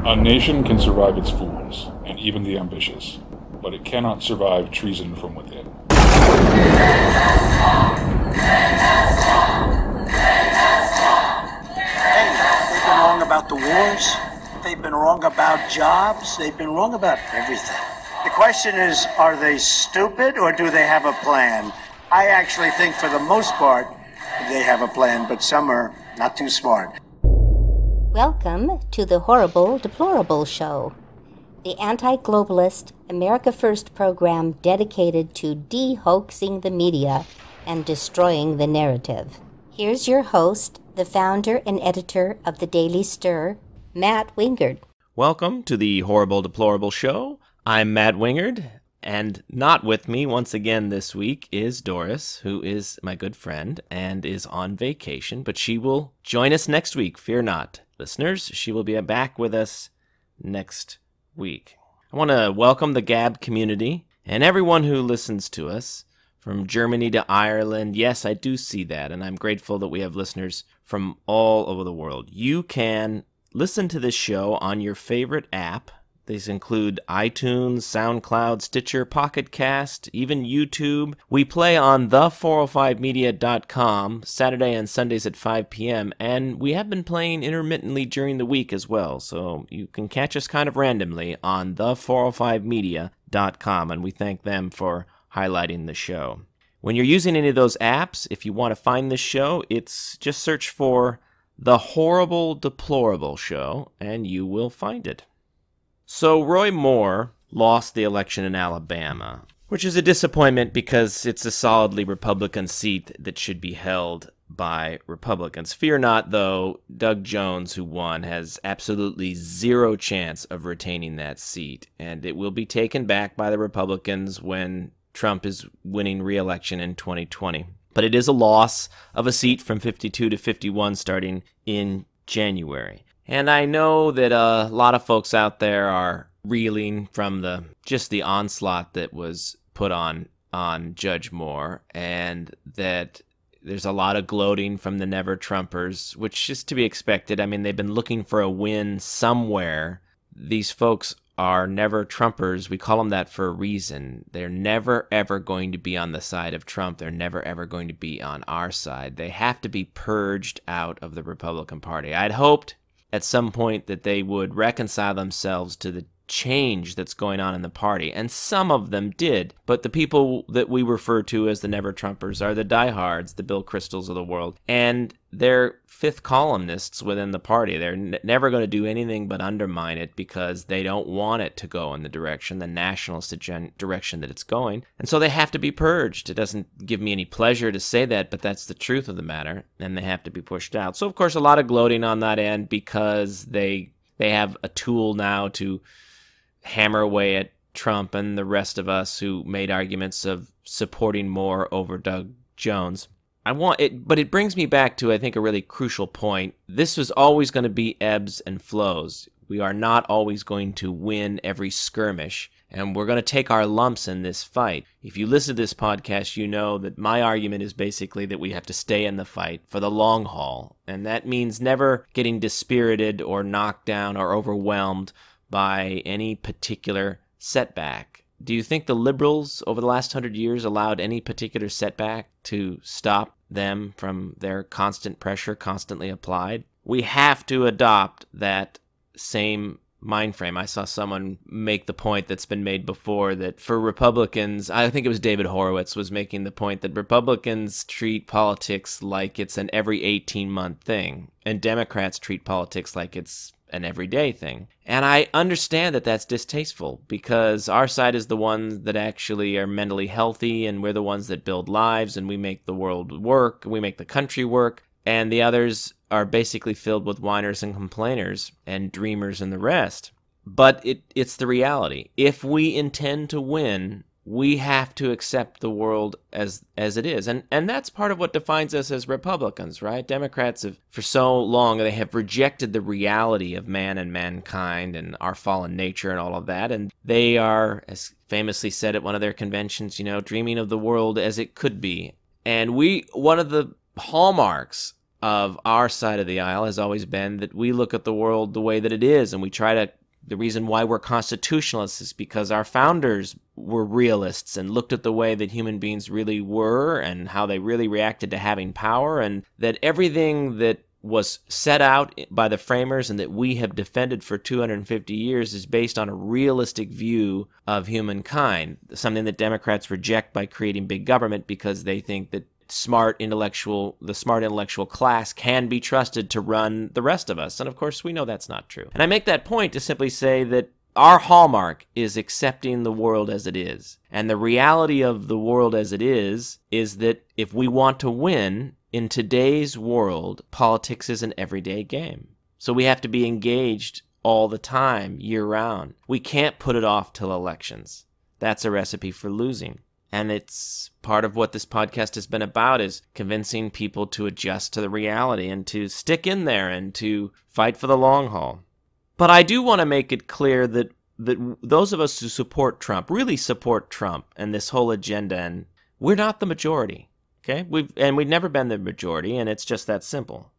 A nation can survive its fools, and even the ambitious, but it cannot survive treason from within. They've been wrong about the wars, they've been wrong about jobs, they've been wrong about everything. The question is, are they stupid or do they have a plan? I actually think for the most part, they have a plan, but some are not too smart. Welcome to the Horrible Deplorable Show, the anti-globalist, America First program dedicated to dehoaxing the media and destroying the narrative. Here's your host, the founder and editor of the Daily Stir, Matt Wingard. Welcome to the Horrible Deplorable Show. I'm Matt Wingard, and not with me once again this week is Doris, who is my good friend and is on vacation, but she will join us next week, fear not. Listeners, she will be back with us next week. I want to welcome the Gab community and everyone who listens to us from Germany to Ireland. Yes, I do see that, and I'm grateful that we have listeners from all over the world. You can listen to this show on your favorite app. These include iTunes, SoundCloud, Stitcher, Pocket Cast, even YouTube. We play on the405media.com Saturday and Sundays at 5 p.m., and we have been playing intermittently during the week as well, so you can catch us kind of randomly on the405media.com, and we thank them for highlighting the show. When you're using any of those apps, if you want to find this show, it's just search for The Horrible Deplorable Show, and you will find it. So Roy Moore lost the election in Alabama, which is a disappointment because it's a solidly Republican seat that should be held by Republicans. Fear not, though, Doug Jones, who won, has absolutely zero chance of retaining that seat, and it will be taken back by the Republicans when Trump is winning re-election in 2020. But it is a loss of a seat from 52 to 51 starting in January. And I know that a lot of folks out there are reeling from the onslaught that was put on Judge Moore, and that there's a lot of gloating from the NeverTrumpers, which is to be expected. I mean, they've been looking for a win somewhere. These folks are NeverTrumpers. We call them that for a reason. They're never, ever going to be on the side of Trump. They're never, ever going to be on our side. They have to be purged out of the Republican Party. I'd hoped at some point that they would reconcile themselves to the change that's going on in the party, and some of them did, but the people that we refer to as the NeverTrumpers are the diehards, the Bill Kristols of the world, and they're fifth columnists within the party. They're never going to do anything but undermine it because they don't want it to go in the nationalist direction that it's going, and so they have to be purged. It doesn't give me any pleasure to say that, but that's the truth of the matter, and they have to be pushed out. So, of course, a lot of gloating on that end because they have a tool now to hammer away at Trump and the rest of us who made arguments of supporting Moore over Doug Jones. But it brings me back to, I think, a really crucial point. This was always going to be ebbs and flows. We are not always going to win every skirmish, and we're going to take our lumps in this fight. If you listen to this podcast, you know that my argument is basically that we have to stay in the fight for the long haul, and that means never getting dispirited or knocked down or overwhelmed by any particular setback. Do you think the liberals over the last 100 years allowed any particular setback to stop them from their constant pressure constantly applied? We have to adopt that same mind frame. I saw someone make the point that's been made before that for Republicans, I think it was David Horowitz was making the point that Republicans treat politics like it's an every 18-month thing, and Democrats treat politics like it's an everyday thing. And I understand that that's distasteful because our side is the ones that actually are mentally healthy, and we're the ones that build lives, and we make the world work, we make the country work, and the others are basically filled with whiners and complainers and dreamers and the rest. But it's the reality. If we intend to win, we have to accept the world as it is. And that's part of what defines us as Republicans, right? Democrats have, for so long, they have rejected the reality of man and mankind and our fallen nature and all of that. And they are, as famously said at one of their conventions, dreaming of the world as it could be. And one of the hallmarks of our side of the aisle has always been that we look at the world the way that it is, and we try to. The reason why we're constitutionalists is because our founders were realists and looked at the way that human beings really were and how they really reacted to having power, and that everything that was set out by the framers and that we have defended for 250 years is based on a realistic view of humankind, something that Democrats reject by creating big government because they think that the smart intellectual class can be trusted to run the rest of us. And of course, we know that's not true. And I make that point to simply say that our hallmark is accepting the world as it is. And the reality of the world as it is that if we want to win in today's world, politics is an everyday game. So we have to be engaged all the time, year-round. We can't put it off till elections. That's a recipe for losing. And it's part of what this podcast has been about, is convincing people to adjust to the reality and to stick in there and to fight for the long haul. But I do want to make it clear that those of us who support Trump, really support Trump and this whole agenda, and we're not the majority, okay? We've never been the majority, and it's just that simple.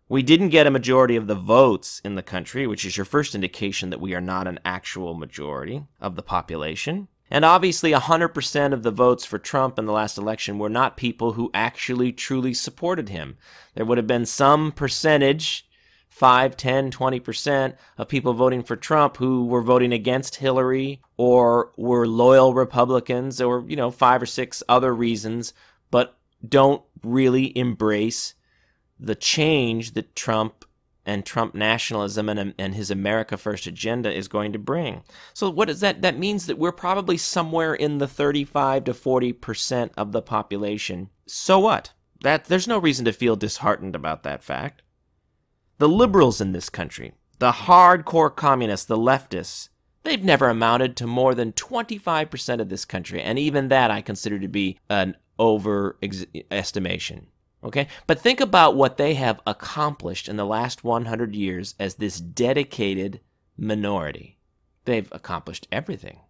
We didn't get a majority of the votes in the country, which is your first indication that we are not an actual majority of the population. And obviously 100% of the votes for Trump in the last election were not people who actually truly supported him. There would have been some percentage, 5, 10, 20% of people voting for Trump who were voting against Hillary or were loyal Republicans or, 5 or 6 other reasons, but don't really embrace the change that Trump and Trump nationalism and his America First agenda is going to bring. So what does that? That means that we're probably somewhere in the 35 to 40% of the population. So what? There's no reason to feel disheartened about that fact. The liberals in this country, the hardcore communists, the leftists, they've never amounted to more than 25% of this country. And even that I consider to be an overestimation. Okay, but think about what they have accomplished in the last 100 years as this dedicated minority. They've accomplished everything.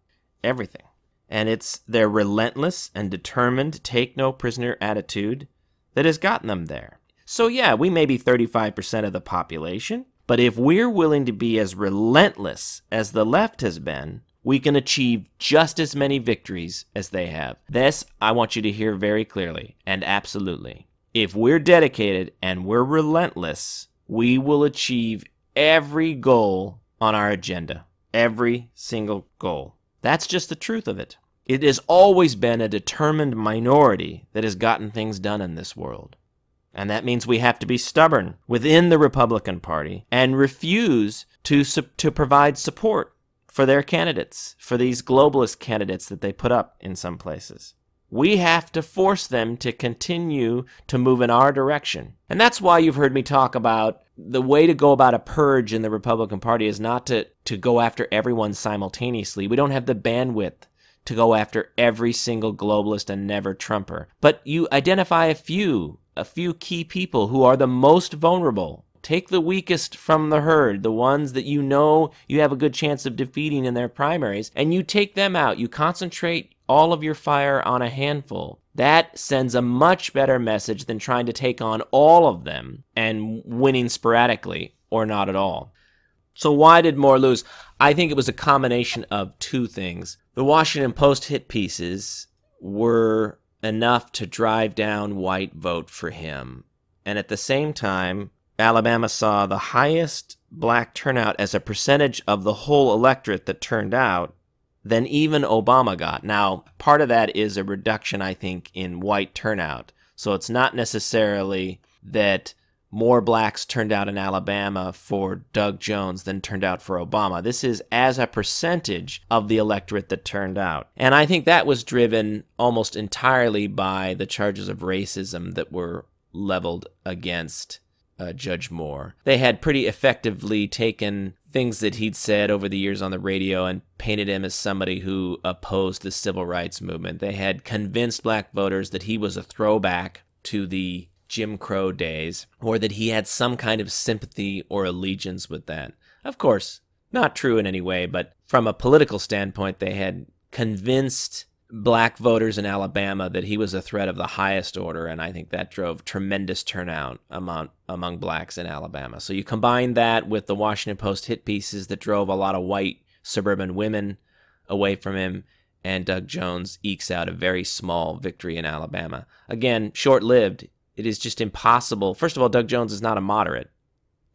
Everything. And it's their relentless and determined take-no-prisoner attitude that has gotten them there. So yeah, we may be 35% of the population, but if we're willing to be as relentless as the left has been, we can achieve just as many victories as they have. This, I want you to hear very clearly and absolutely. If we're dedicated and we're relentless, we will achieve every goal on our agenda. Every single goal. That's just the truth of it. It has always been a determined minority that has gotten things done in this world. And that means we have to be stubborn within the Republican Party and refuse to provide support for their candidates, for these globalist candidates that they put up in some places. We have to force them to continue to move in our direction. And that's why you've heard me talk about the way to go about a purge in the Republican Party is not to go after everyone simultaneously. We don't have the bandwidth to go after every single globalist and never-Trumper. But you identify a few key people who are the most vulnerable. Take the weakest from the herd, the ones that you know you have a good chance of defeating in their primaries, and you take them out. You concentrate all of your fire on a handful. That sends a much better message than trying to take on all of them and winning sporadically or not at all. So why did Moore lose? I think it was a combination of two things. The Washington Post hit pieces were enough to drive down white vote for him. And at the same time, Alabama saw the highest black turnout as a percentage of the whole electorate that turned out than even Obama got. Now, part of that is a reduction, I think, in white turnout. So it's not necessarily that more blacks turned out in Alabama for Doug Jones than turned out for Obama. This is as a percentage of the electorate that turned out. And I think that was driven almost entirely by the charges of racism that were leveled against Judge Moore. They had pretty effectively taken things that he'd said over the years on the radio and painted him as somebody who opposed the civil rights movement. They had convinced black voters that he was a throwback to the Jim Crow days, or that he had some kind of sympathy or allegiance with that. Of course, not true in any way, but from a political standpoint, they had convinced black voters in Alabama that he was a threat of the highest order, and I think that drove tremendous turnout among blacks in Alabama. So you combine that with the Washington Post hit pieces that drove a lot of white suburban women away from him, and Doug Jones ekes out a very small victory in Alabama. Again, short-lived. It is just impossible. First of all, Doug Jones is not a moderate,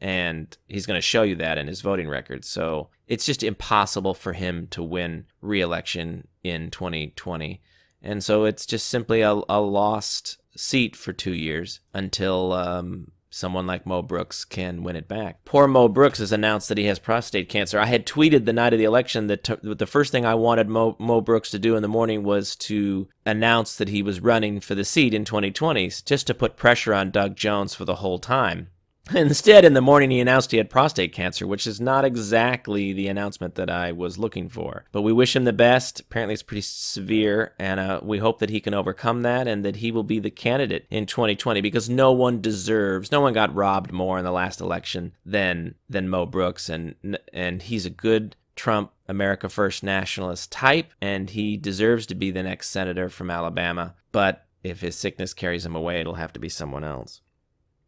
and he's going to show you that in his voting record. So it's just impossible for him to win re-election in 2020. And so it's just simply a lost seat for 2 years until someone like Mo Brooks can win it back. Poor Mo Brooks has announced that he has prostate cancer. I had tweeted the night of the election that the first thing I wanted Mo Brooks to do in the morning was to announce that he was running for the seat in 2020, just to put pressure on Doug Jones for the whole time. Instead, in the morning, he announced he had prostate cancer, which is not exactly the announcement that I was looking for. But we wish him the best. Apparently, it's pretty severe, and we hope that he can overcome that and that he will be the candidate in 2020, because no one got robbed more in the last election than Mo Brooks, and he's a good Trump, America First nationalist type, and he deserves to be the next senator from Alabama. But if his sickness carries him away, it'll have to be someone else.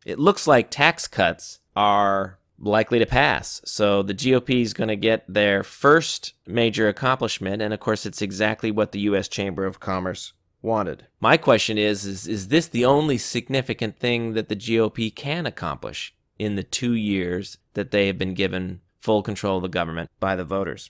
It looks like tax cuts are likely to pass. So the GOP is going to get their first major accomplishment, and of course it's exactly what the U.S. Chamber of Commerce wanted. My question is this the only significant thing that the GOP can accomplish in the 2 years that they have been given full control of the government by the voters?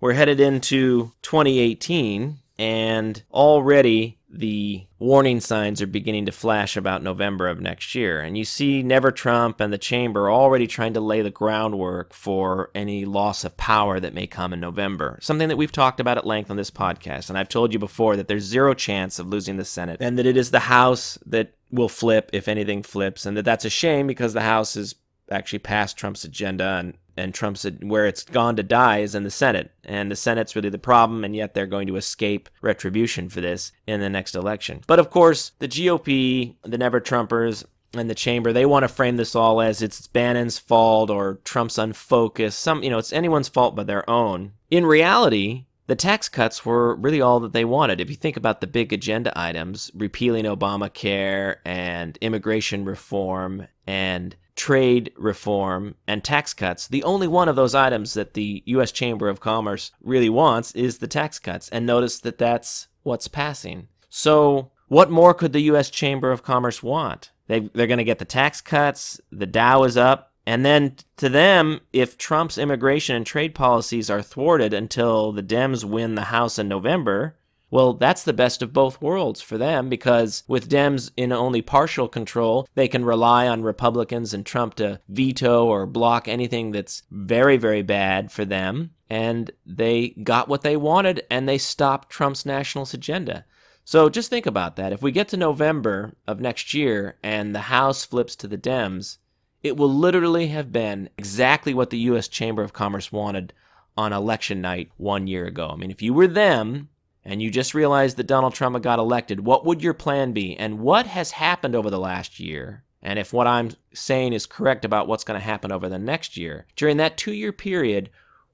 We're headed into 2018, and already the warning signs are beginning to flash about November of next year. And you see NeverTrump and the Chamber already trying to lay the groundwork for any loss of power that may come in November. Something that we've talked about at length on this podcast. And I've told you before that there's zero chance of losing the Senate, and that it is the House that will flip if anything flips, and that's a shame because the House is actually passed Trump's agenda, and Trump's, where it's gone to die is in the Senate. And the Senate's really the problem, and yet they're going to escape retribution for this in the next election. But of course, the GOP, the Never-Trumpers, and the Chamber, they want to frame this all as it's Bannon's fault or Trump's unfocused. It's anyone's fault but their own. In reality, the tax cuts were really all that they wanted. If you think about the big agenda items, repealing Obamacare and immigration reform and trade reform and tax cuts, the only one of those items that the U.S. Chamber of Commerce really wants is the tax cuts. And notice that that's what's passing. So what more could the U.S. Chamber of Commerce want? They're going to get the tax cuts, the Dow is up, and then to them, if Trump's immigration and trade policies are thwarted until the Dems win the House in November, well, that's the best of both worlds for them, because with Dems in only partial control, they can rely on Republicans and Trump to veto or block anything that's very, very bad for them. And they got what they wanted, and they stopped Trump's nationalist agenda. So just think about that. If we get to November of next year and the House flips to the Dems, it will literally have been exactly what the U.S. Chamber of Commerce wanted on election night 1 year ago. I mean, if you were them, and you just realized that Donald Trump got elected, what would your plan be? And what has happened over the last year? And if what I'm saying is correct about what's going to happen over the next year, during that 2-year period,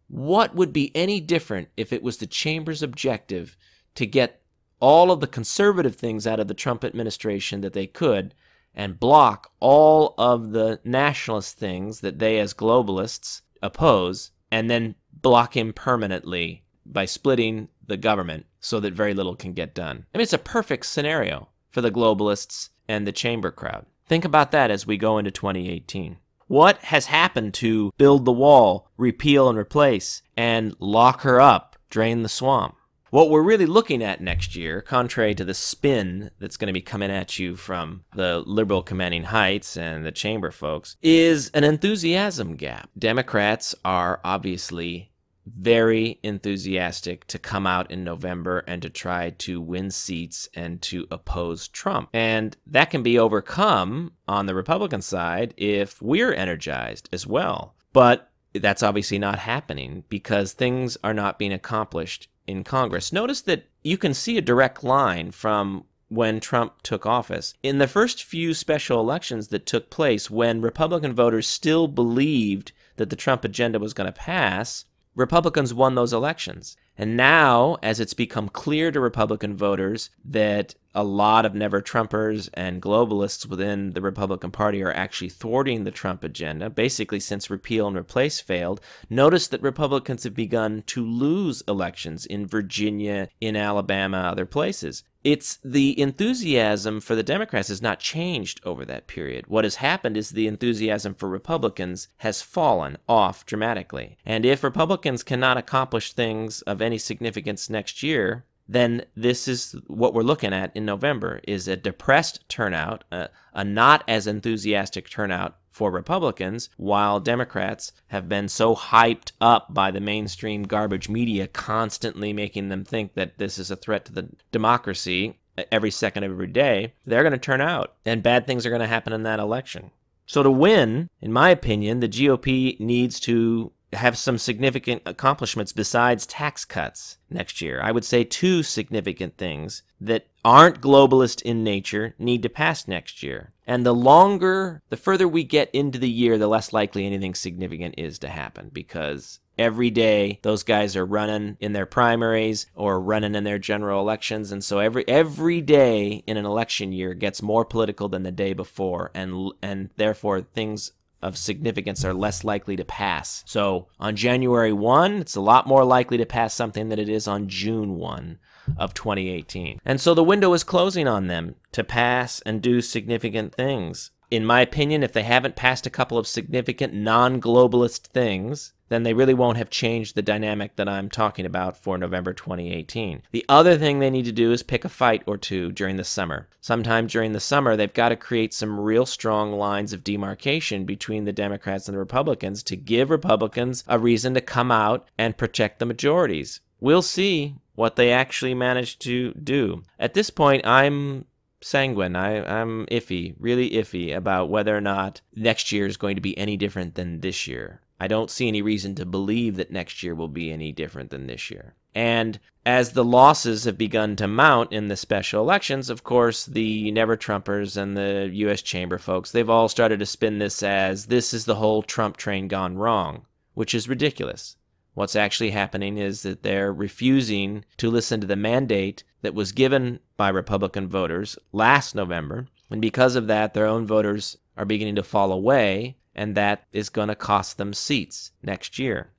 what would be any different if it was the Chamber's objective to get all of the conservative things out of the Trump administration that they could and block all of the nationalist things that they as globalists oppose, and then block him permanently by splitting the government so that very little can get done? I mean, it's a perfect scenario for the globalists and the Chamber crowd. Think about that as we go into 2018. What has happened to build the wall, repeal and replace, and lock her up, drain the swamp? What we're really looking at next year, contrary to the spin that's going to be coming at you from the liberal commanding heights and the Chamber folks, is an enthusiasm gap. Democrats are obviously very enthusiastic to come out in November and to try to win seats and to oppose Trump. And that can be overcome on the Republican side if we're energized as well. But that's obviously not happening because things are not being accomplished in Congress. Notice that you can see a direct line from when Trump took office. In the first few special elections that took place when Republican voters still believed that the Trump agenda was going to pass, Republicans won those elections. And now, as it's become clear to Republican voters that a lot of never-Trumpers and globalists within the Republican Party are actually thwarting the Trump agenda, basically since repeal and replace failed, notice that Republicans have begun to lose elections in Virginia, in Alabama, other places. It's the enthusiasm for the Democrats has not changed over that period. What has happened is the enthusiasm for Republicans has fallen off dramatically. And if Republicans cannot accomplish things of any significance next year, then this is what we're looking at in November, is a depressed turnout, a not as enthusiastic turnout for Republicans, while Democrats have been so hyped up by the mainstream garbage media, constantly making them think that this is a threat to the democracy every second of every day. They're going to turn out, and bad things are going to happen in that election. So to win, in my opinion, the GOP needs to have some significant accomplishments besides tax cuts next year. I would say 2 significant things that aren't globalist in nature need to pass next year. And the further we get into the year, the less likely anything significant is to happen, because every day those guys are running in their primaries or running in their general elections. And so every day in an election year gets more political than the day before, and therefore things of significance are less likely to pass. So on January 1, it's a lot more likely to pass something than it is on June 1 of 2018. And so the window is closing on them to pass and do significant things. In my opinion, if they haven't passed a couple of significant non-globalist things, then they really won't have changed the dynamic that I'm talking about for November 2018. The other thing they need to do is pick a fight or two during the summer. Sometime during the summer, they've got to create some real strong lines of demarcation between the Democrats and the Republicans to give Republicans a reason to come out and protect the majorities. We'll see what they actually manage to do. At this point, I'm sanguine. I'm iffy, really iffy about whether or not next year is going to be any different than this year. I don't see any reason to believe that next year will be any different than this year. And as the losses have begun to mount in the special elections, of course, the NeverTrumpers and the U.S. Chamber folks, they've all started to spin this as this is the whole Trump train gone wrong, which is ridiculous. What's actually happening is that they're refusing to listen to the mandate that was given by Republican voters last November, and because of that, their own voters are beginning to fall away, and that is going to cost them seats next year.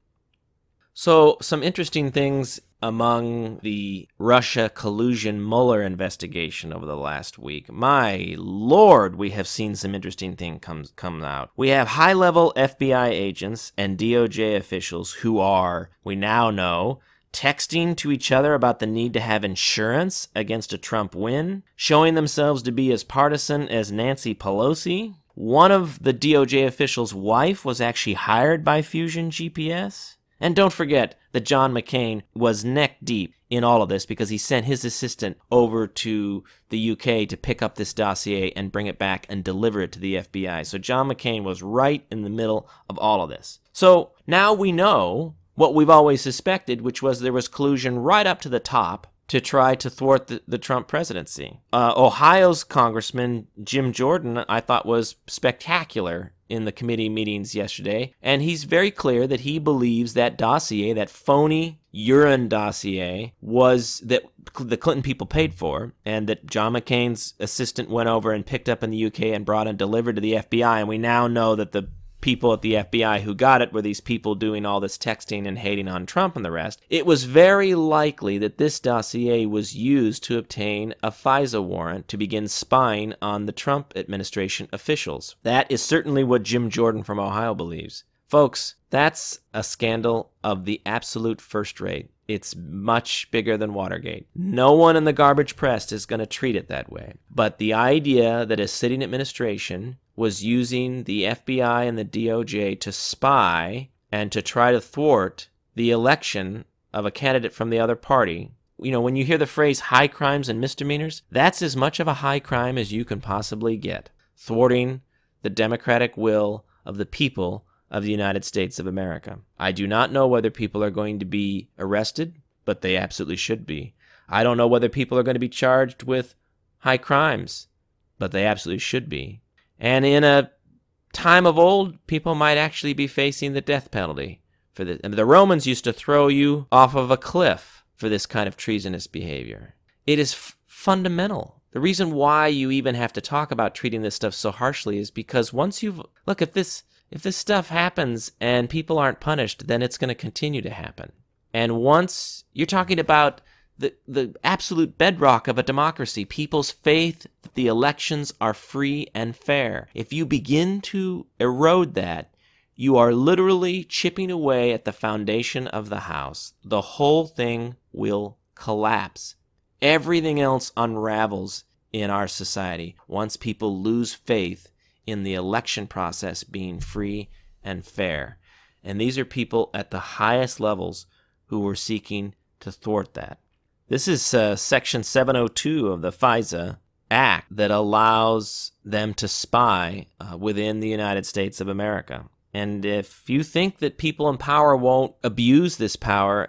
So some interesting things among the Russia collusion Mueller investigation over the last week. My Lord, we have seen some interesting things come out. We have high-level FBI agents and DOJ officials who are, we now know, texting to each other about the need to have insurance against a Trump win, showing themselves to be as partisan as Nancy Pelosi. One of the DOJ officials' wife was actually hired by Fusion GPS. And don't forget that John McCain was neck deep in all of this because he sent his assistant over to the UK to pick up this dossier and bring it back and deliver it to the FBI. So John McCain was right in the middle of all of this. So now we know what we've always suspected, which was there was collusion right up to the top to try to thwart the Trump presidency. Ohio's Congressman Jim Jordan, I thought, was spectacular in the committee meetings yesterday, and he's very clear that he believes that dossier, that phony urine dossier, was that the Clinton people paid for, and that John McCain's assistant went over and picked up in the UK and brought and delivered to the FBI, and we now know that the people at the FBI who got it were these people doing all this texting and hating on Trump and the rest. It was very likely that this dossier was used to obtain a FISA warrant to begin spying on the Trump administration officials. That is certainly what Jim Jordan from Ohio believes. Folks, that's a scandal of the absolute first rate. It's much bigger than Watergate. No one in the garbage press is going to treat it that way. But the idea that a sitting administration was using the FBI and the DOJ to spy and to try to thwart the election of a candidate from the other party. You know, when you hear the phrase high crimes and misdemeanors, that's as much of a high crime as you can possibly get. Thwarting the democratic will of the people of the United States of America. I do not know whether people are going to be arrested, but they absolutely should be. I don't know whether people are going to be charged with high crimes, but they absolutely should be. And in a time of old, people might actually be facing the death penalty for this. And the Romans used to throw you off of a cliff for this kind of treasonous behavior. It is fundamental. The reason why you even have to talk about treating this stuff so harshly is because once you've... Look, if this stuff happens and people aren't punished, then it's going to continue to happen. And once you're talking about the absolute bedrock of a democracy, people's faith that the elections are free and fair. If you begin to erode that, you are literally chipping away at the foundation of the house. The whole thing will collapse. Everything else unravels in our society once people lose faith in the election process being free and fair. And these are people at the highest levels who were seeking to thwart that. This is Section 702 of the FISA Act that allows them to spy within the United States of America. And if you think that people in power won't abuse this power,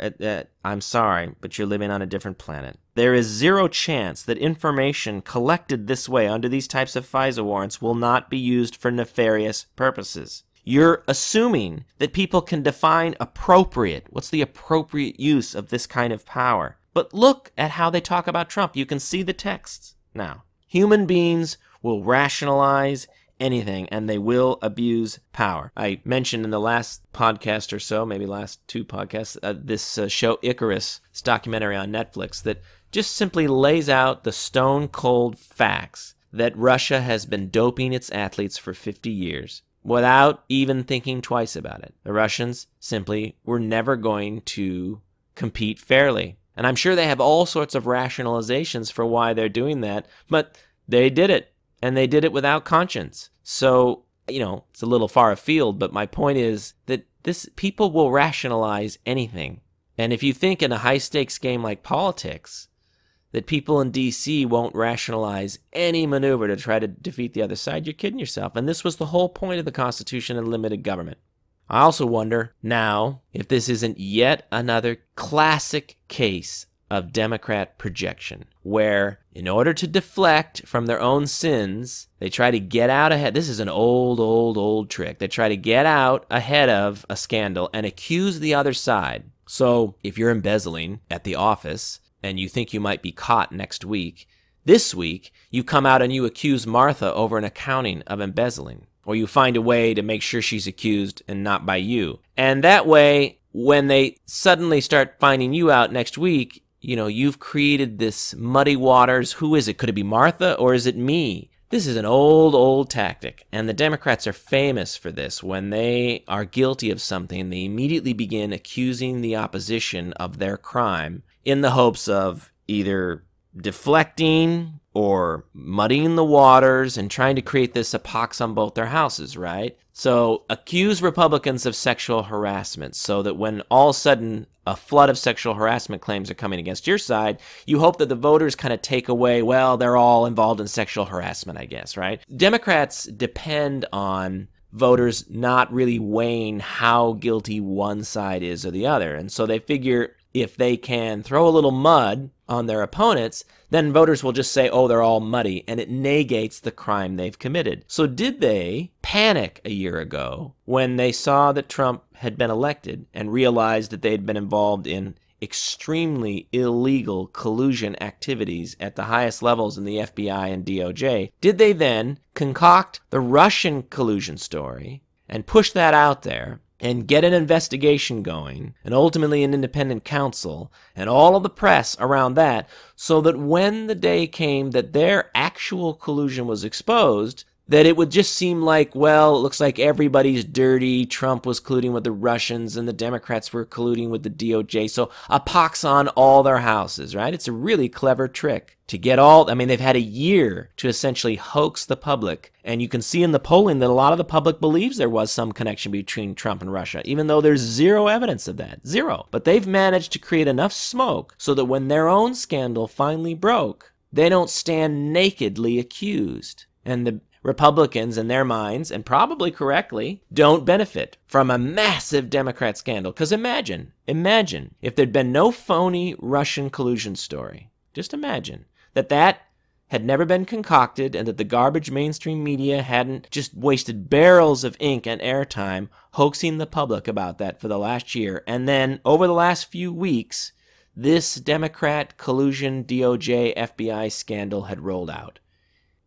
I'm sorry, but you're living on a different planet. There is zero chance that information collected this way under these types of FISA warrants will not be used for nefarious purposes. You're assuming that people can define appropriate. What's the appropriate use of this kind of power? But look at how they talk about Trump. You can see the texts now. Human beings will rationalize anything, and they will abuse power. I mentioned in the last podcast or so, maybe last two podcasts, this show Icarus, this documentary on Netflix that just simply lays out the stone-cold facts that Russia has been doping its athletes for 50 years without even thinking twice about it. The Russians simply were never going to compete fairly. And I'm sure they have all sorts of rationalizations for why they're doing that, but they did it, and they did it without conscience. So, it's a little far afield, but my point is that people will rationalize anything. And if you think in a high-stakes game like politics, that people in D.C. won't rationalize any maneuver to try to defeat the other side, you're kidding yourself. And this was the whole point of the Constitution and limited government. I also wonder now if this isn't yet another classic case of Democrat projection, where in order to deflect from their own sins, they try to get out ahead. This is an old trick. They try to get out ahead of a scandal and accuse the other side. So if you're embezzling at the office and you think you might be caught next week, this week you come out and you accuse Martha over an accounting of embezzling. Or you find a way to make sure she's accused and not by you. And that way, when they suddenly start finding you out next week, you've created this muddy waters. Who is it? Could it be Martha or is it me? This is an old tactic. And the Democrats are famous for this. When they are guilty of something, they immediately begin accusing the opposition of their crime in the hopes of either deflecting or muddying the waters and trying to create this a pox on both their houses, right? So accuse Republicans of sexual harassment so that when all of a sudden a flood of sexual harassment claims are coming against your side, you hope that the voters kind of take away, well, they're all involved in sexual harassment, I guess, right? Democrats depend on voters not really weighing how guilty one side is or the other. And so they figure if they can throw a little mud on their opponents, then voters will just say, oh, they're all muddy, and it negates the crime they've committed. So did they panic a year ago when they saw that Trump had been elected and realized that they'd been involved in extremely illegal collusion activities at the highest levels in the FBI and DOJ? Did they then concoct the Russian collusion story and push that out there and get an investigation going, and ultimately an independent counsel, and all of the press around that, so that when the day came that their actual collusion was exposed, that it would just seem like, well, it looks like everybody's dirty. Trump was colluding with the Russians, and the Democrats were colluding with the DOJ, so a pox on all their houses, right? It's a really clever trick to get they've had a year to essentially hoax the public. And you can see in the polling that a lot of the public believes there was some connection between Trump and Russia, even though there's zero evidence of that. Zero. But they've managed to create enough smoke so that when their own scandal finally broke, they don't stand nakedly accused. And the Republicans, in their minds, and probably correctly, don't benefit from a massive Democrat scandal. Because imagine if there'd been no phony Russian collusion story. Just imagine that had never been concocted and that the garbage mainstream media hadn't just wasted barrels of ink and airtime hoaxing the public about that for the last year. And then over the last few weeks, this Democrat collusion DOJ FBI scandal had rolled out.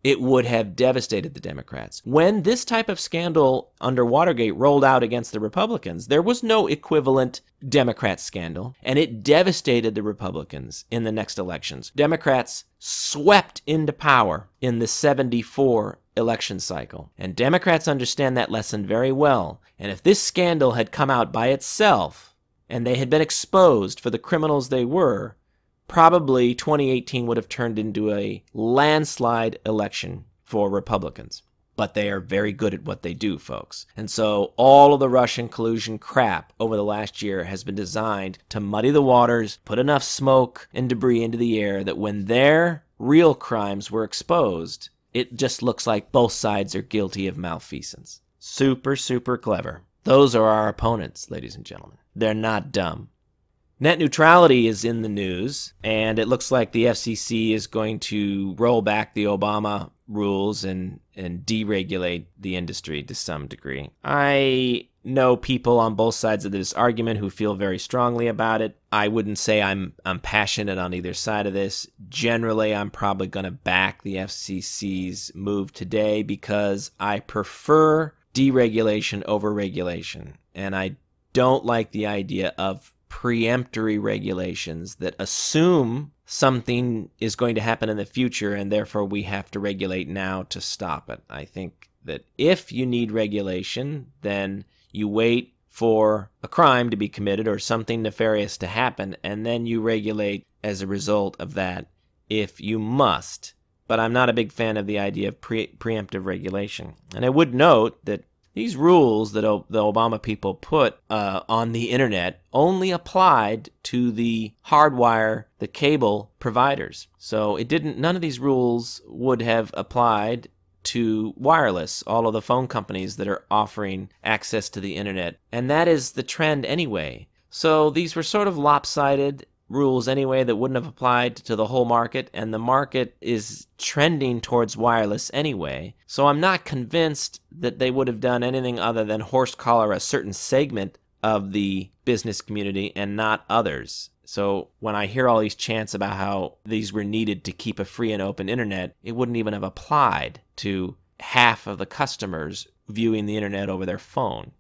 It would have devastated the Democrats. When this type of scandal under Watergate rolled out against the Republicans, there was no equivalent Democrat scandal, and it devastated the Republicans in the next elections. Democrats swept into power in the 74 election cycle, and Democrats understand that lesson very well. And if this scandal had come out by itself, and they had been exposed for the criminals they were, probably 2018 would have turned into a landslide election for Republicans. But they are very good at what they do, folks. And so all of the Russian collusion crap over the last year has been designed to muddy the waters, put enough smoke and debris into the air that when their real crimes were exposed, it just looks like both sides are guilty of malfeasance. Super, super clever. Those are our opponents, ladies and gentlemen. They're not dumb. Net neutrality is in the news, and it looks like the FCC is going to roll back the Obama rules and deregulate the industry to some degree. I know people on both sides of this argument who feel very strongly about it. I wouldn't say I'm passionate on either side of this. Generally, I'm probably going to back the FCC's move today because I prefer deregulation over regulation, and I don't like the idea of preemptory regulations that assume something is going to happen in the future and therefore we have to regulate now to stop it. I think that if you need regulation, then you wait for a crime to be committed or something nefarious to happen, and then you regulate as a result of that if you must. But I'm not a big fan of the idea of preemptive regulation. And I would note that these rules that the Obama people put on the internet only applied to the hardwire, the cable providers. So none of these rules would have applied to wireless, all of the phone companies that are offering access to the internet. And that is the trend anyway. So these were sort of lopsided rules anyway that wouldn't have applied to the whole market, and the market is trending towards wireless anyway. So I'm not convinced that they would have done anything other than horse collar a certain segment of the business community and not others. So when I hear all these chants about how these were needed to keep a free and open internet, it wouldn't even have applied to half of the customers viewing the internet over their phone.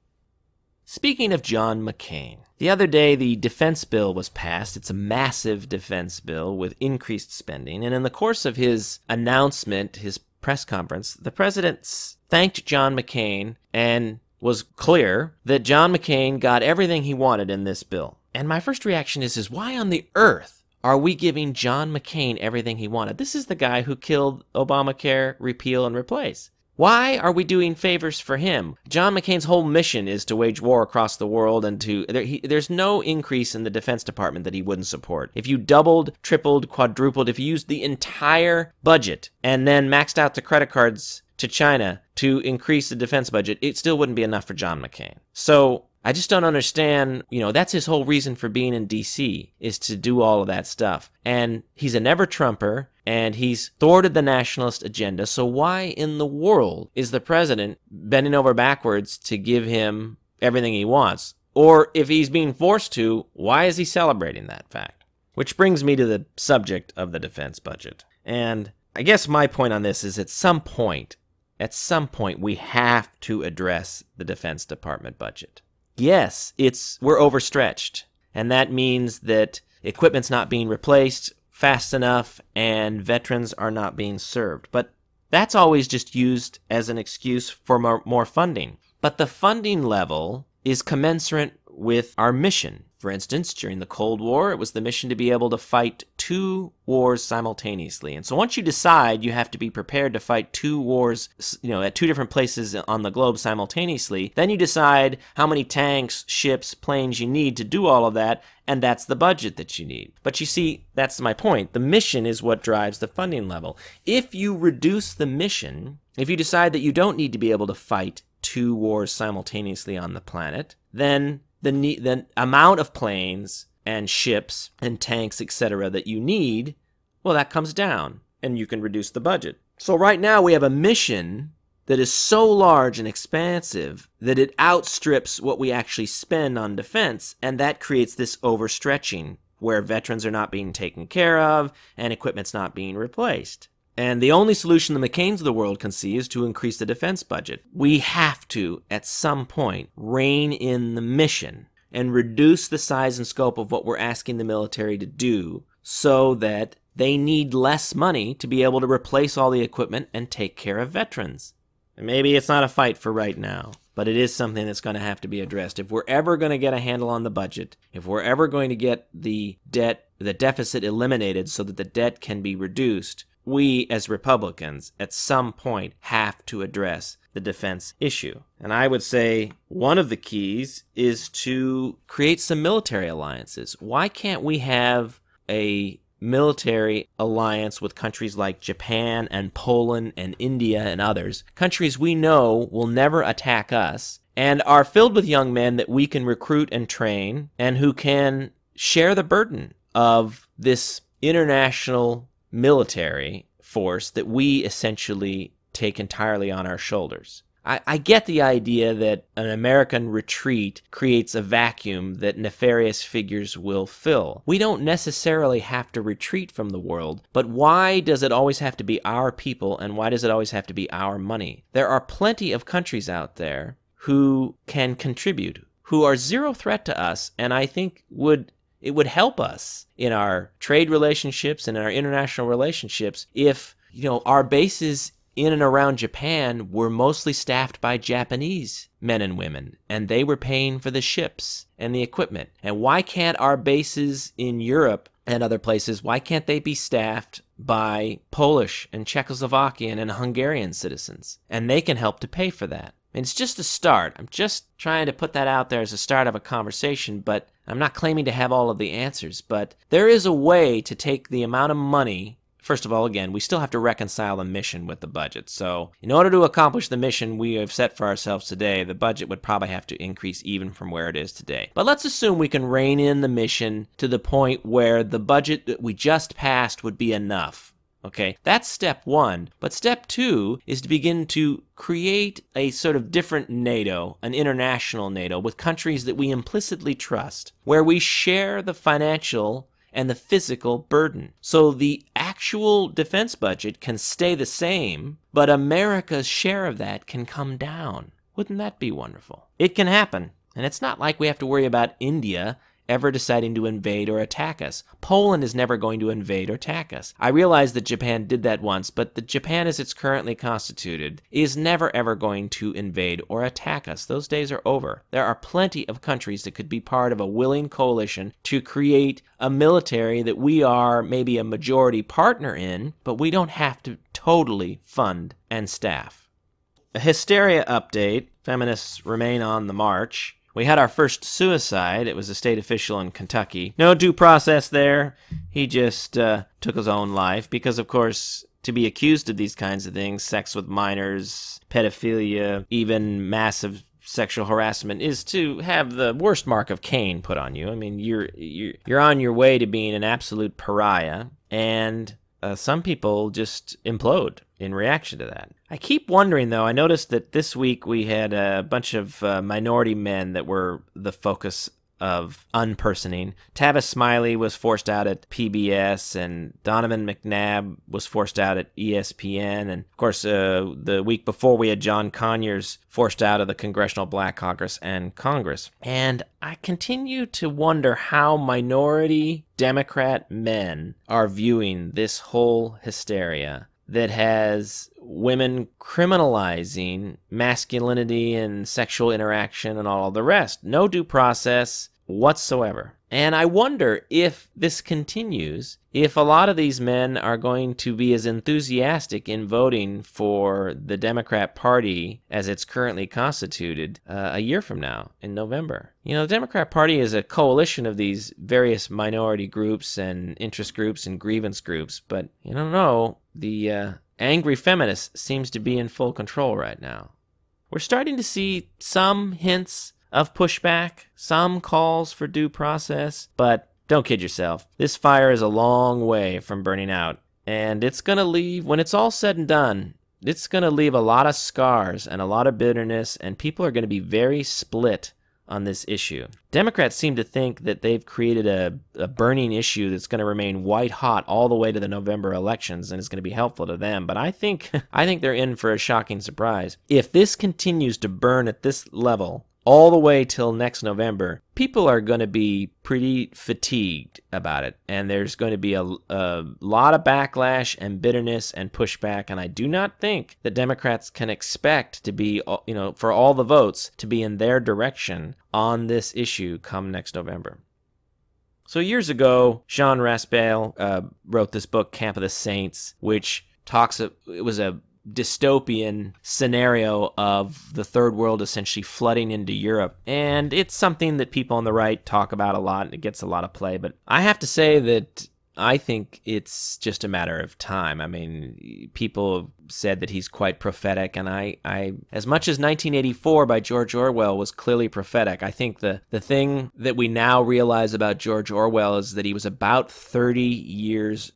Speaking of John McCain, the other day the defense bill was passed. It's a massive defense bill with increased spending. And in the course of his announcement, his press conference, the president thanked John McCain and was clear that John McCain got everything he wanted in this bill. And my first reaction is why on the earth are we giving John McCain everything he wanted? This is the guy who killed Obamacare, repeal, and replace. Why are we doing favors for him? John McCain's whole mission is to wage war across the world, and there's no increase in the Defense Department that he wouldn't support. If you doubled, tripled, quadrupled, if you used the entire budget and then maxed out the credit cards to China to increase the defense budget, it still wouldn't be enough for John McCain. So I just don't understand, that's his whole reason for being in D.C., is to do all of that stuff. And he's a never-Trumper, and he's thwarted the nationalist agenda, so why in the world is the president bending over backwards to give him everything he wants? Or if he's being forced to, why is he celebrating that fact? Which brings me to the subject of the defense budget. And I guess my point on this is at some point, we have to address the Defense Department budget. Yes, we're overstretched, and that means that equipment's not being replaced fast enough and veterans are not being served. But that's always just used as an excuse for more funding. But the funding level is commensurate with our mission. For instance, during the Cold War, it was the mission to be able to fight 2 wars simultaneously. And so once you decide you have to be prepared to fight 2 wars, at 2 different places on the globe simultaneously, then you decide how many tanks, ships, planes you need to do all of that, and that's the budget that you need. But you see, that's my point. The mission is what drives the funding level. If you reduce the mission, if you decide that you don't need to be able to fight 2 wars simultaneously on the planet, then the amount of planes and ships and tanks, etc., that you need, well, that comes down. and you can reduce the budget. So right now we have a mission that is so large and expansive that it outstrips what we actually spend on defense, and that creates this overstretching where veterans are not being taken care of and equipment's not being replaced. And the only solution the McCains of the world can see is to increase the defense budget. We have to, at some point, rein in the mission and reduce the size and scope of what we're asking the military to do so that they need less money to be able to replace all the equipment and take care of veterans. And maybe it's not a fight for right now, but it is something that's going to have to be addressed. If we're ever going to get a handle on the budget, if we're ever going to get the deficit eliminated so that the debt can be reduced, we as Republicans at some point have to address the defense issue. And I would say one of the keys is to create some military alliances. Why can't we have a military alliance with countries like Japan and Poland and India and others, countries we know will never attack us and are filled with young men that we can recruit and train and who can share the burden of this international military force that we essentially take entirely on our shoulders. I get the idea that an American retreat creates a vacuum that nefarious figures will fill. We don't necessarily have to retreat from the world, but why does it always have to be our people, and why does it always have to be our money? There are plenty of countries out there who can contribute, who are zero threat to us, and I think it would help us in our trade relationships and in our international relationships if, our bases in and around Japan were mostly staffed by Japanese men and women, and they were paying for the ships and the equipment. And why can't our bases in Europe and other places, why can't they be staffed by Polish and Czechoslovakian and Hungarian citizens? And they can help to pay for that. And it's just a start. I'm just trying to put that out there as a start of a conversation, but I'm not claiming to have all of the answers. But there is a way to take the amount of money. First of all, again, we still have to reconcile the mission with the budget. So in order to accomplish the mission we have set for ourselves today, the budget would probably have to increase even from where it is today. But let's assume we can rein in the mission to the point where the budget that we just passed would be enough. Okay, that's step one. But step two is to begin to create a sort of different NATO, an international NATO, with countries that we implicitly trust, where we share the financial and the physical burden. So the actual defense budget can stay the same, but America's share of that can come down. Wouldn't that be wonderful? It can happen. And it's not like we have to worry about India ever deciding to invade or attack us. Poland is never going to invade or attack us. I realize that Japan did that once, but the Japan as it's currently constituted is never ever going to invade or attack us. Those days are over. There are plenty of countries that could be part of a willing coalition to create a military that we are maybe a majority partner in, but we don't have to totally fund and staff. A Hysteria update. Feminists remain on the march. We had our first suicide. It was a state official in Kentucky. No due process there. He just took his own life because, of course, to be accused of these kinds of things, sex with minors, pedophilia, even massive sexual harassment, is to have the worst mark of Cain put on you. I mean, you're on your way to being an absolute pariah, and some people just implode in reaction to that. I keep wondering, though, I noticed that this week we had a bunch of minority men that were the focus of unpersoning. Tavis Smiley was forced out at PBS, and Donovan McNabb was forced out at ESPN, and of course the week before we had John Conyers forced out of the Congressional Black Caucus and Congress. And I continue to wonder how minority Democrat men are viewing this whole hysteria that has women criminalizing masculinity and sexual interaction and all the rest. No due process whatsoever. And I wonder if this continues, if a lot of these men are going to be as enthusiastic in voting for the Democrat Party as it's currently constituted a year from now in November. The Democrat Party is a coalition of these various minority groups and interest groups and grievance groups, but I don't know, the angry feminist seems to be in full control right now. We're starting to see some hints of pushback, some calls for due process, but don't kid yourself. This fire is a long way from burning out, And it's going to leave, when it's all said and done, it's going to leave a lot of scars and a lot of bitterness, and people are going to be very split on this issue. Democrats seem to think that they've created a burning issue that's going to remain white hot all the way to the November elections and is going to be helpful to them. But I think they're in for a shocking surprise. If this continues to burn at this level all the way till next November, people are going to be pretty fatigued about it. And there's going to be a lot of backlash and bitterness and pushback. And I do not think that Democrats can expect to be, for all the votes to be in their direction on this issue come next November. So years ago, Jean Raspail wrote this book, Camp of the Saints, which it was a dystopian scenario of the third world essentially flooding into Europe. And it's something that people on the right talk about a lot, and it gets a lot of play. But I have to say that I think it's just a matter of time. I mean, people have said that he's quite prophetic, and I as much as 1984 by George Orwell was clearly prophetic, I think the thing that we now realize about George Orwell is that he was about 30 years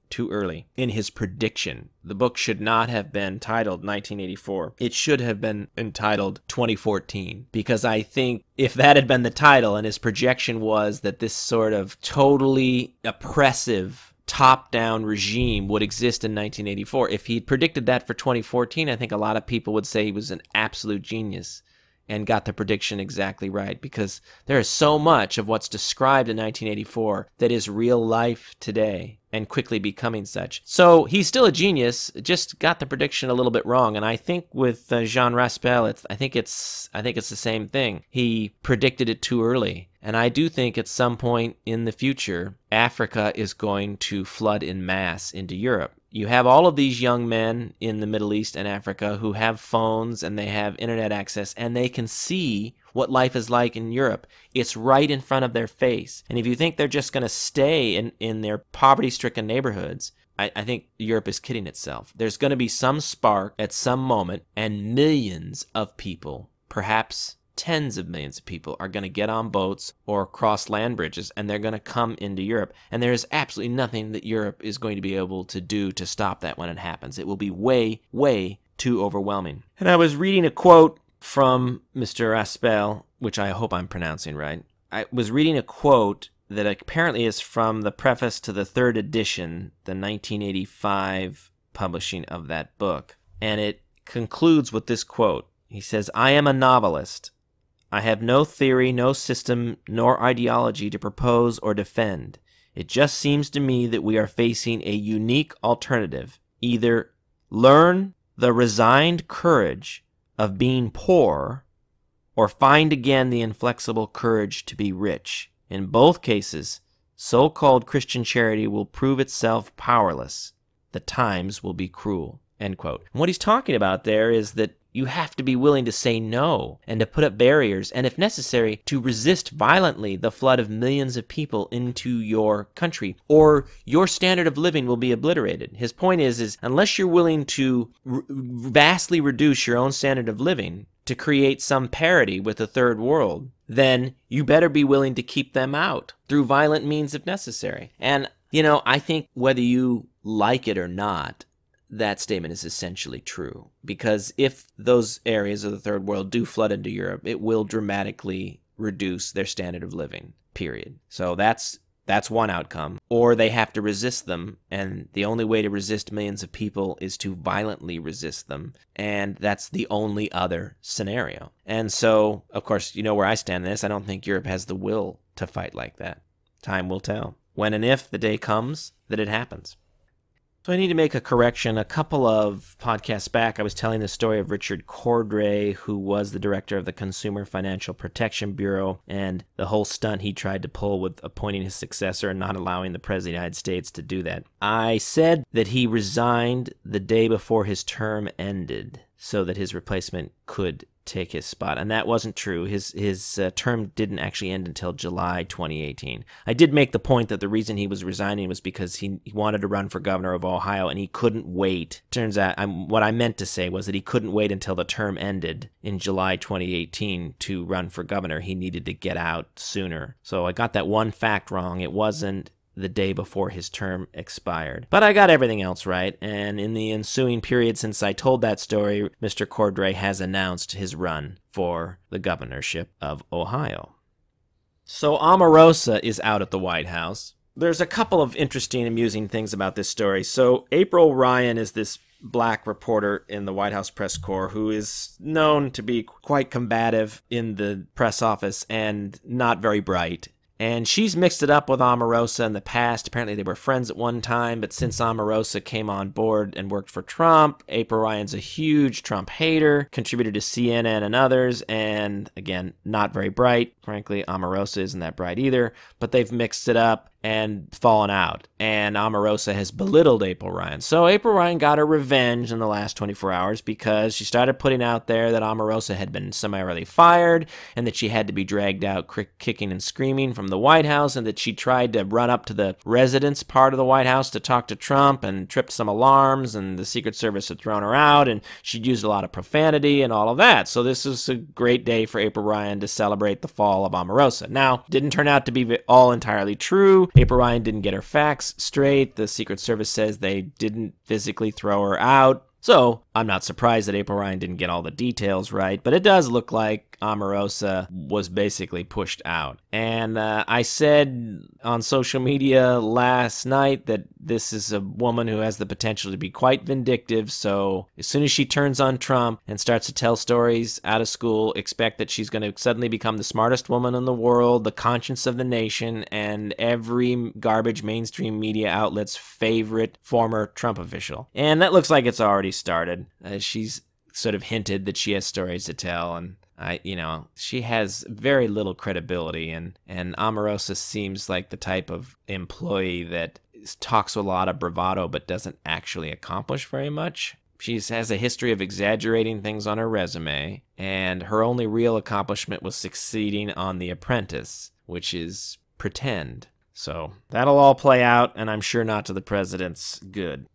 too early in his prediction. The book should not have been titled 1984. It should have been entitled 2014, because I think if that had been the title and his projection was that this sort of totally oppressive top-down regime would exist in 1984, if he'd predicted that for 2014, I think a lot of people would say he was an absolute genius and got the prediction exactly right, because there is so much of what's described in 1984 that is real life today and quickly becoming such. So he's still a genius, just got the prediction a little bit wrong. And I think with Jean Raspail, I think it's the same thing. He predicted it too early. And I do think at some point in the future, Africa is going to flood in mass into Europe. You have all of these young men in the Middle East and Africa who have phones and they have internet access, and they can see what life is like in Europe. It's right in front of their face. And if you think they're just going to stay in their poverty-stricken neighborhoods, I think Europe is kidding itself. There's going to be some spark at some moment, and millions of people, perhaps tens of millions of people, are going to get on boats or cross land bridges, and they're going to come into Europe. And there is absolutely nothing that Europe is going to be able to do to stop that when it happens. It will be way, way too overwhelming. And I was reading a quote from Mr. Raspail, which I hope I'm pronouncing right. I was reading a quote that apparently is from the preface to the third edition, the 1985 publishing of that book. And it concludes with this quote. He says, "I am a novelist. I have no theory, no system, nor ideology to propose or defend. It just seems to me that we are facing a unique alternative. Either learn the resigned courage of being poor, or find again the inflexible courage to be rich. In both cases, so-called Christian charity will prove itself powerless. The times will be cruel." End quote. And what he's talking about there is that you have to be willing to say no and to put up barriers, and if necessary, to resist violently the flood of millions of people into your country, or your standard of living will be obliterated. His point is unless you're willing to vastly reduce your own standard of living to create some parity with the third world, then you better be willing to keep them out through violent means if necessary. And, I think whether you like it or not, that statement is essentially true, because if those areas of the third world do flood into Europe, it will dramatically reduce their standard of living, period. So that's one outcome. Or they have to resist them, and the only way to resist millions of people is to violently resist them, and that's the only other scenario. And so, of course, you know where I stand in this. I don't think Europe has the will to fight like that. Time will tell. When and if the day comes that it happens. So I need to make a correction. A couple of podcasts back, I was telling the story of Richard Cordray, who was the director of the Consumer Financial Protection Bureau, and the whole stunt he tried to pull with appointing his successor and not allowing the President of the United States to do that. I said that he resigned the day before his term ended so that his replacement could take his spot, and that wasn't true. His term didn't actually end until July 2018. I did make the point that the reason he was resigning was because he wanted to run for governor of Ohio, and he couldn't wait. Turns out, what I meant to say was that he couldn't wait until the term ended in July 2018 to run for governor. He needed to get out sooner. So I got that one fact wrong. It wasn't the day before his term expired. But I got everything else right, and in the ensuing period since I told that story, Mr. Cordray has announced his run for the governorship of Ohio. So Omarosa is out at the White House. There's a couple of interesting, amusing things about this story. So April Ryan is this black reporter in the White House press corps who is known to be quite combative in the press office and not very bright. And she's mixed it up with Omarosa in the past. Apparently they were friends at one time, but since Omarosa came on board and worked for Trump, April Ryan's a huge Trump hater, contributed to CNN and others, and again, not very bright. Frankly, Omarosa isn't that bright either, but they've mixed it up and fallen out. And Omarosa has belittled April Ryan. So April Ryan got her revenge in the last 24 hours because she started putting out there that Omarosa had been summarily fired and that she had to be dragged out kicking and screaming from the White House, and that she tried to run up to the residence part of the White House to talk to Trump and tripped some alarms, and the Secret Service had thrown her out, and she'd used a lot of profanity and all of that. So this is a great day for April Ryan to celebrate the fall of Omarosa. Now, didn't turn out to be all entirely true. April Ryan didn't get her facts straight. The Secret Service says they didn't physically throw her out. So I'm not surprised that April Ryan didn't get all the details right, but it does look like Omarosa was basically pushed out. And I said on social media last night that this is a woman who has the potential to be quite vindictive, so as soon as she turns on Trump and starts to tell stories out of school, expect that she's going to suddenly become the smartest woman in the world, the conscience of the nation, and every garbage mainstream media outlet's favorite former Trump official. And that looks like it's already started. She's sort of hinted that she has stories to tell, and she has very little credibility, and Omarosa seems like the type of employee that talks with a lot of bravado but doesn't actually accomplish very much. She has a history of exaggerating things on her resume, and her only real accomplishment was succeeding on The Apprentice, which is pretend. So that'll all play out, and I'm sure not to the president's good.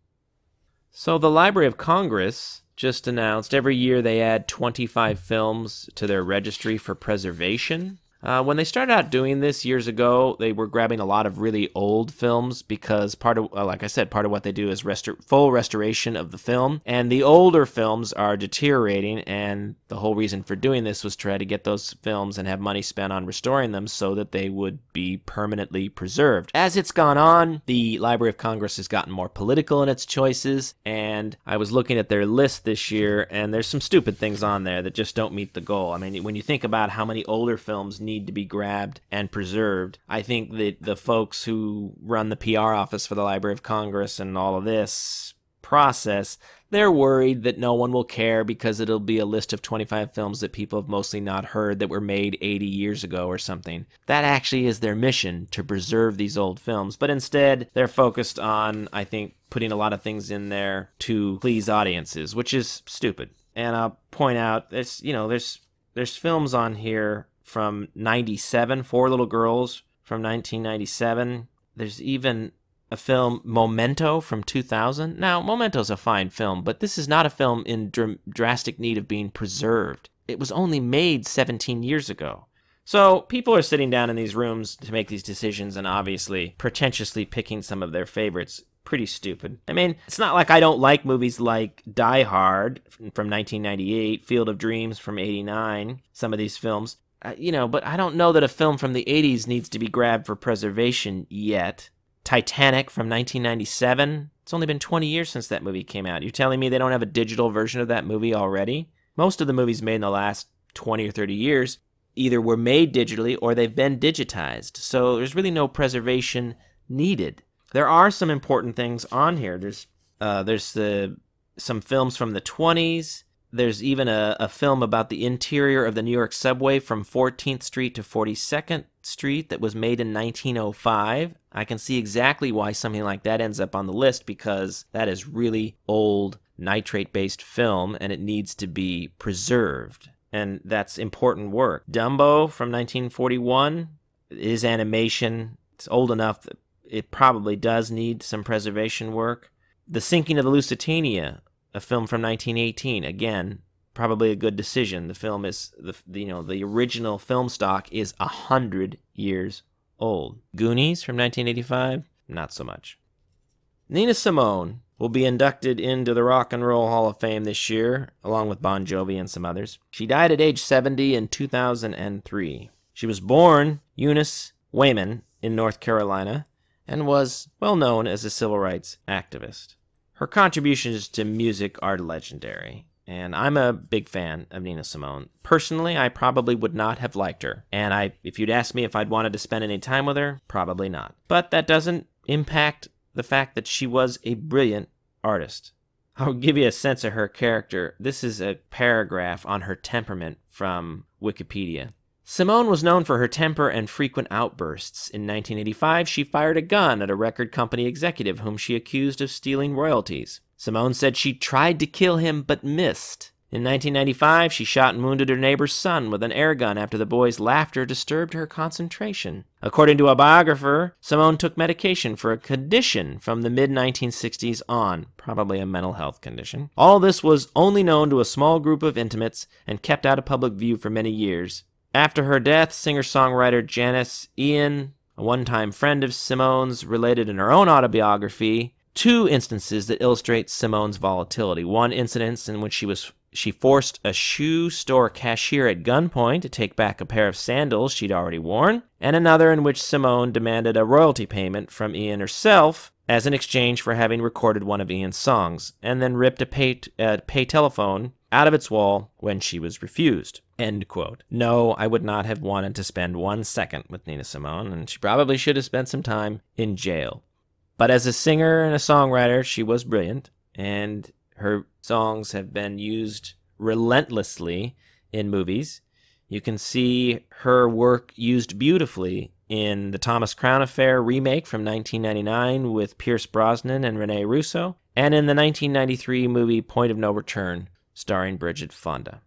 So the Library of Congress just announced every year they add 25 films to their registry for preservation. When they started out doing this years ago, they were grabbing a lot of really old films because part of what they do is full restoration of the film. And the older films are deteriorating, and the whole reason for doing this was to try to get those films and have money spent on restoring them so that they would be permanently preserved. As it's gone on, the Library of Congress has gotten more political in its choices, and I was looking at their list this year, and there's some stupid things on there that just don't meet the goal. I mean, when you think about how many older films need to be grabbed and preserved, I think that the folks who run the PR office for the Library of Congress and all of this process, they're worried that no one will care because it'll be a list of 25 films that people have mostly not heard that were made 80 years ago or something. That actually is their mission, to preserve these old films, but instead they're focused on, I think, putting a lot of things in there to please audiences, which is stupid. And I'll point out, there's films on here from 97, Four Little Girls from 1997. There's even a film, Memento, from 2000. Now, Memento's a fine film, but this is not a film in drastic need of being preserved. It was only made 17 years ago. So people are sitting down in these rooms to make these decisions and obviously pretentiously picking some of their favorites. Pretty stupid. I mean, it's not like I don't like movies like Die Hard from 1998, Field of Dreams from 89, some of these films. But I don't know that a film from the 80s needs to be grabbed for preservation yet. Titanic from 1997. It's only been 20 years since that movie came out. You're telling me they don't have a digital version of that movie already? Most of the movies made in the last 20 or 30 years either were made digitally or they've been digitized. So there's really no preservation needed. There are some important things on here. There's some films from the 20s. There's even a film about the interior of the New York subway from 14th Street to 42nd Street that was made in 1905. I can see exactly why something like that ends up on the list, because that is really old nitrate-based film and it needs to be preserved. And that's important work. Dumbo from 1941 is animation. It's old enough that it probably does need some preservation work. The Sinking of the Lusitania, a film from 1918, again, probably a good decision. The film is, the original film stock is 100 years old. Goonies from 1985, not so much. Nina Simone will be inducted into the Rock and Roll Hall of Fame this year, along with Bon Jovi and some others. She died at age 70 in 2003. She was born Eunice Wayman in North Carolina and was well known as a civil rights activist. Her contributions to music are legendary, and I'm a big fan of Nina Simone. Personally, I probably would not have liked her, and if you'd asked me if I'd wanted to spend any time with her, probably not. But that doesn't impact the fact that she was a brilliant artist. I'll give you a sense of her character. This is a paragraph on her temperament from Wikipedia. Simone was known for her temper and frequent outbursts. In 1985, she fired a gun at a record company executive whom she accused of stealing royalties. Simone said she tried to kill him but missed. In 1995, she shot and wounded her neighbor's son with an air gun after the boy's laughter disturbed her concentration. According to a biographer, Simone took medication for a condition from the mid-1960s on, probably a mental health condition. All this was only known to a small group of intimates and kept out of public view for many years. After her death, singer-songwriter Janice Ian, a one-time friend of Simone's, related in her own autobiography 2 instances that illustrate Simone's volatility. One incident in which she forced a shoe store cashier at gunpoint to take back a pair of sandals she'd already worn, and another in which Simone demanded a royalty payment from Ian herself as an exchange for having recorded one of Ian's songs, and then ripped a pay telephone out of its wall when she was refused. End quote. No, I would not have wanted to spend 1 second with Nina Simone, and she probably should have spent some time in jail. But as a singer and a songwriter, she was brilliant, and her songs have been used relentlessly in movies. You can see her work used beautifully in the Thomas Crown Affair remake from 1999 with Pierce Brosnan and Rene Russo, and in the 1993 movie Point of No Return, starring Bridget Fonda.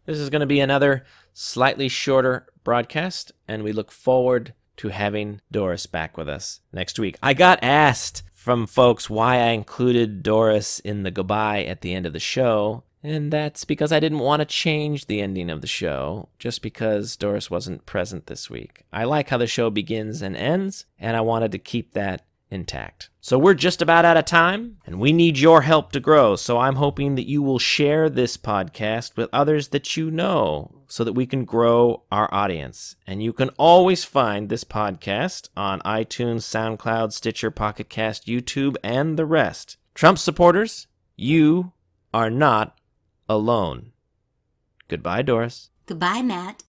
This is going to be another slightly shorter broadcast, and we look forward to having Doris back with us next week. I got asked from folks why I included Doris in the goodbye at the end of the show, and that's because I didn't want to change the ending of the show just because Doris wasn't present this week. I like how the show begins and ends, and I wanted to keep that intact. So we're just about out of time, and we need your help to grow, so I'm hoping that you will share this podcast with others that you know so that we can grow our audience. And you can always find this podcast on iTunes, SoundCloud, Stitcher, Pocket Cast, YouTube, and the rest. Trump supporters, you are not alone. Goodbye, Doris. Goodbye, Matt.